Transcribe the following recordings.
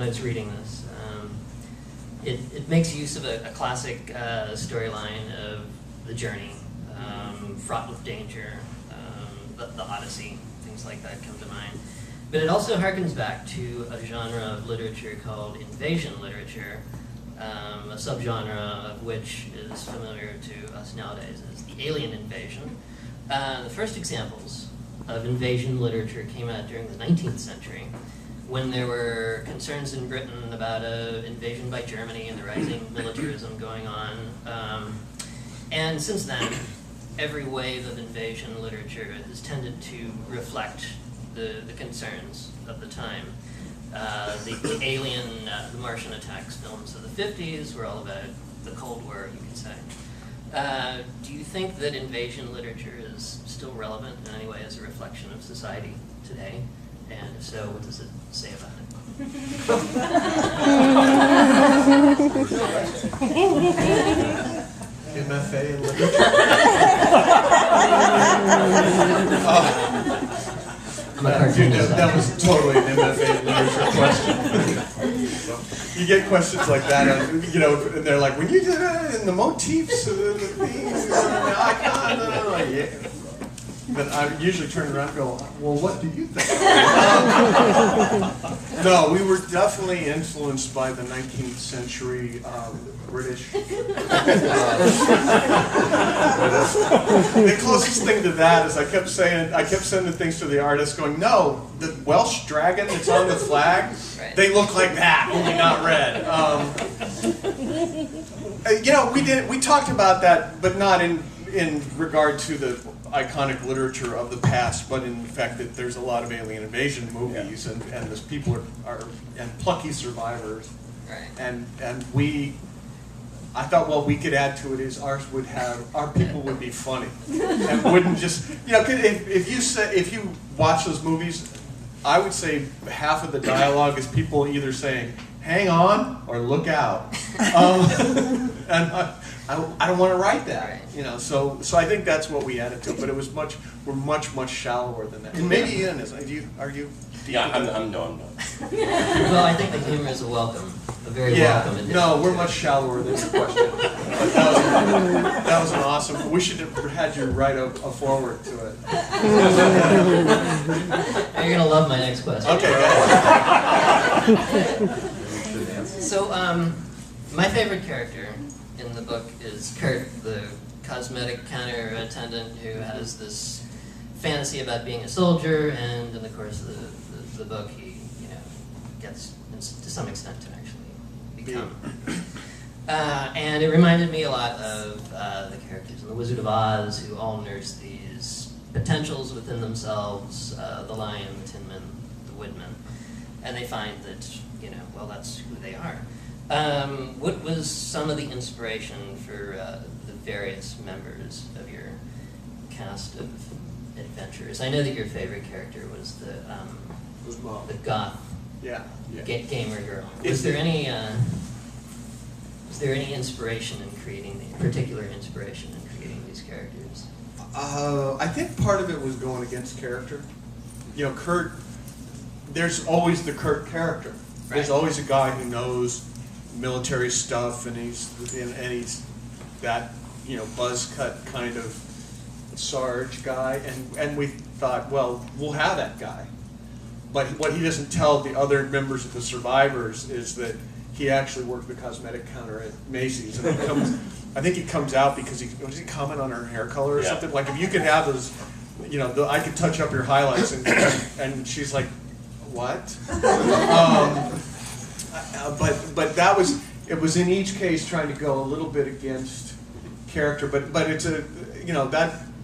when I was reading this. It makes use of a classic storyline of the journey, fraught with danger, the Odyssey, things like that come to mind. But it also harkens back to a genre of literature called invasion literature, a subgenre of which is familiar to us nowadays as the alien invasion. The first examples of invasion literature came out during the 19th century, when there were concerns in Britain about an invasion by Germany and the rising militarism going on. And since then, every wave of invasion literature has tended to reflect the concerns of the time. The Alien, the Martian Attacks films of the 50s were all about the Cold War, you could say. Do you think that invasion literature is still relevant in any way as a reflection of society today? And if so, what does it say about it? MFA in literature? That was totally an MFA in literature question. You get questions like that, and they're like, when you did it in the motifs, the themes, the icon, like, yeah. But I usually turn around and go, well, what do you think? No, we were definitely influenced by the 19th century British. The closest thing to that is I kept sending things to the artist going, no, the Welsh dragon that's on the flag, they look like that, only not red. We talked about that, but not in regard to the iconic literature of the past, but in the fact that there's a lot of alien invasion movies, and those people are and plucky survivors, right. and I thought, well, we could add to it is our people would be funny and wouldn't just if you watch those movies, I would say half of the dialogue is people either saying "hang on" or "look out," and I don't want to write that, So I think that's what we added to it. But it was we're much shallower than that. And maybe Ian is. Are you? Yeah, I'm not. Well, I think the humor is a very welcome addition. No, we're much shallower than your question. But that was an awesome. We should have had you write a foreword to it. You're gonna love my next question. Okay. So, my favorite character in the book is Kurt, the cosmetic counter attendant who has this fantasy about being a soldier, and in the course of the book, he gets to some extent to actually become. And it reminded me a lot of the characters in The Wizard of Oz, who all nurse these potentials within themselves: the lion, the tin man, the woodman, and they find that well, that's who they are. What was some of the inspiration for the various members of your cast of adventurers? I know that your favorite character was the goth gamer girl. Was there any inspiration in creating particular inspiration in creating these characters? I think part of it was going against character. Kurt. There's always the Kurt character. Right. There's always a guy who knows military stuff, and he's that buzz cut kind of Sarge guy, and we thought, well, we'll have that guy, but what he doesn't tell the other members of the survivors is that he actually worked the cosmetic counter at Macy's, and I think he comes out because does he comment on her hair color or something? Like, if you could have those, I could touch up your highlights, and she's like, what? But it was in each case trying to go a little bit against character, but it's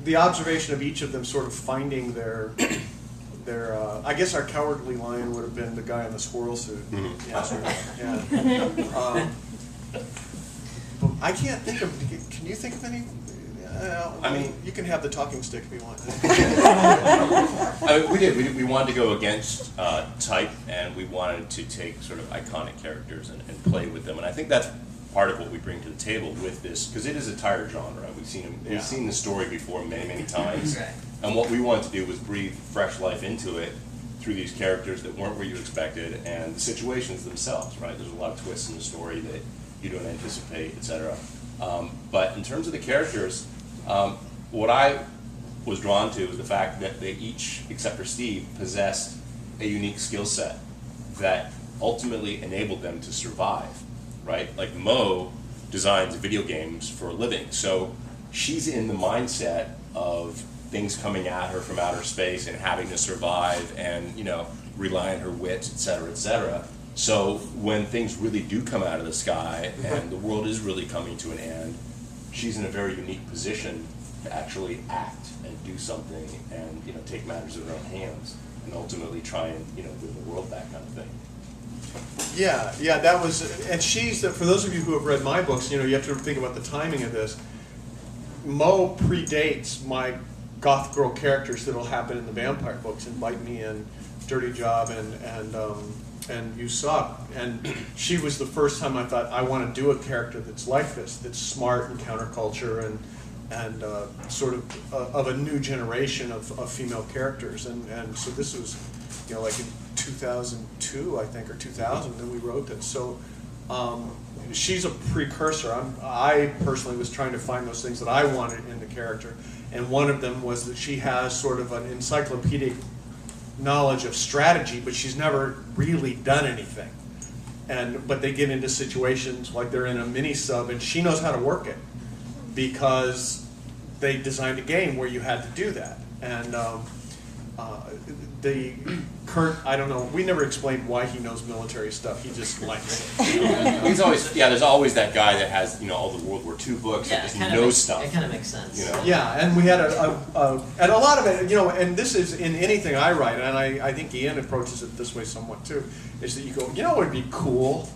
the observation of each of them sort of finding their I guess our cowardly lion would have been the guy in the squirrel suit. But I can't think of. Can you think of any? I mean, you can have the talking stick if you want. We did. We wanted to go against type, and we wanted to take sort of iconic characters and play with them. And I think that's part of what we bring to the table with this, because it is a tired genre. We've seen the story before many times, Right. And what we wanted to do was breathe fresh life into it through these characters that weren't where you expected, and the situations themselves, right? There's a lot of twists in the story that you don't anticipate, etc. But in terms of the characters, what I was drawn to is the fact that they each, except for Steve, possessed a unique skill set that ultimately enabled them to survive, right? Like Mo designs video games for a living, so she's in the mindset of things coming at her from outer space and having to survive and, you know, rely on her wits, et cetera, et cetera. So when things really do come out of the sky and the world is really coming to an end, she's in a very unique position to actually act and do something and, you know, take matters in her own hands and ultimately try and, you know, win the world back, kind of thing. Yeah, that was, and she's, for those of you who have read my books, you know, you have to think about the timing of this. Mo predates my goth girl characters that'll happen in the vampire books, and Bite Me and Dirty Job and You Suck. And she was the first time I thought, I want to do a character that's like this, that's smart and counterculture and sort of a new generation of female characters. And so this was, you know, like in 2002, I think, or 2000 that we wrote this. So she's a precursor. I personally was trying to find those things that I wanted in the character, and one of them was that she has sort of an encyclopedic knowledge of strategy, but she's never really done anything. But they get into situations like they're in a mini sub, and she knows how to work it because they designed a game where you had to do that. And Kurt, I don't know, we never explained why he knows military stuff. He just likes it. He's always, there's always that guy that has, you know, all the World War II books and just knows stuff. It kind of makes sense. You know? Yeah, and we had and a lot of it, you know, and this is in anything I write, and I think Ian approaches it this way somewhat too, is that you go, you know what would be cool?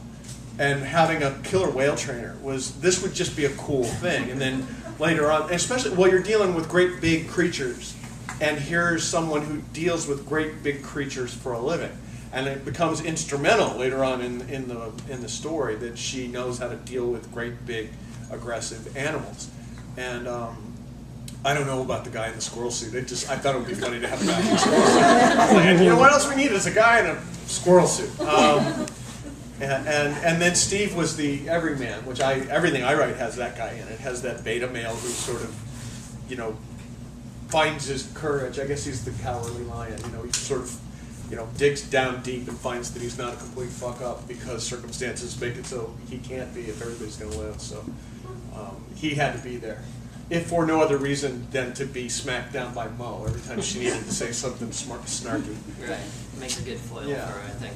And having a killer whale trainer this would just be a cool thing. And then later on, especially while you're dealing with great big creatures, and here's someone who deals with great big creatures for a living, and it becomes instrumental later on in the story that she knows how to deal with great big aggressive animals. And I don't know about the guy in the squirrel suit. I thought it would be funny to have a guy in a squirrel suit. And you know what else we need is a guy in a squirrel suit. And then Steve was the everyman, which everything I write has that guy in it. It has that beta male who sort of, you know, finds his courage. I guess he's the cowardly lion. You know, he sort of, you know, digs down deep and finds that he's not a complete fuck up because circumstances make it so he can't be if everybody's going to live. So he had to be there, if for no other reason than to be smacked down by Mo every time she needed to say something smart, snarky. Right. Makes a good foil for her, I think.